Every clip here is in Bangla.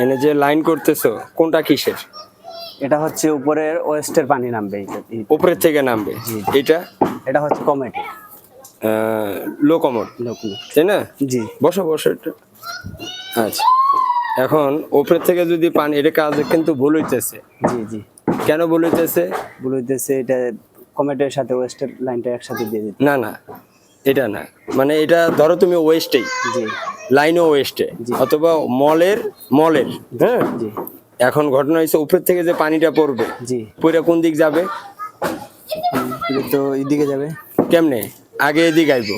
এনে যে লাইন করতেছো কোনটা কিসের? এটা হচ্ছে উপরের ওয়েস্টের পানি নামবে উপরের থেকে নামবে। এটা এটা হচ্ছে কমেটি লোকোমোট, লোকমি। তাই না? জি বসো বসো এটা। আচ্ছা, এখন উপরের থেকে যদি পানি, এটা কাজ কিন্তু ভুল হইতেছে। জি জি কেন ভুল হইতেছে? বলতেছে এটা কমেটের সাথে ওয়েস্টের লাইনটা একসাথে দিয়ে দিতে। না না, এটা না, মানে এটা ধরো তুমি ওয়েস্টেই, জি লাইনও ওয়েস্টে জি। অথবা মলের মলের, হ্যাঁ। জি এখন ঘটনা হয়েছে উপরের থেকে যে পানিটা পড়বে, জি পড়ে কোন দিক যাবে? এটা তো এইদিকে যাবে। কেমনে? আগে এদিক আইব,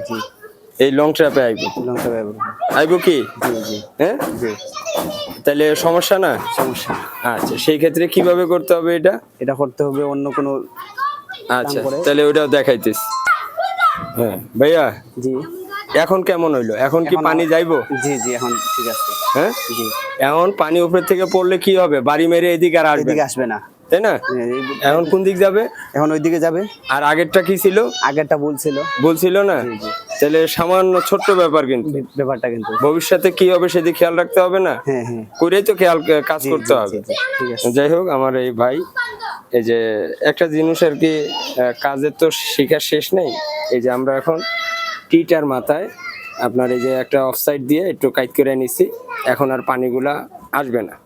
জি এই লং ট্র্যাপে আইব, লঙ্কা ব্যবহার। আইব কি? জি জি হ্যাঁ, জি তাহলে সমস্যা না। সমস্যা। আচ্ছা, সেই ক্ষেত্রে কিভাবে করতে হবে এটা? এটা করতে হবে অন্য কোনো। আচ্ছা, করে। তাহলে ওটাও দেখাইতেছি। হ্যাঁ ভাইয়া, জি এখন কেমন হইলো? এখন কি এখন পানি যাইবো? জি জি এখন ঠিক আছে। হ্যাঁ, জি এখন পানি উপর থেকে পড়লে কি হবে? বাড়ি মেরে এদিকে আর আসবে এদিকে না, আসবে না। তাই না? এখন কোন দিক যাবে? এখন ওইদিকে যাবে। আর আগেরটা কি ছিল? আগেরটা বলছিল। বলছিল না? জি জি তাহলে সামান্য ছোট্ট ব্যাপার, কিন্তু ব্যাপারটা কিন্তু। ভবিষ্যতে কি হবে সেদিকে খেয়াল রাখতে হবে না? হ্যাঁ হ্যাঁ করেই তো কাজ জি, করতে জি, হবে। জি, জি, ঠিক আছে। যাই হোক, আমার এই ভাই, এই যে একটা জিনিস আর কি, কাজের তো শেখার শেষ নেই। এই যে আমরা এখন টিটার মাথায় আপনার এই যে একটা অফসাইড দিয়ে একটু কাইট করে নিছি, এখন আর পানিগুলা আসবে না।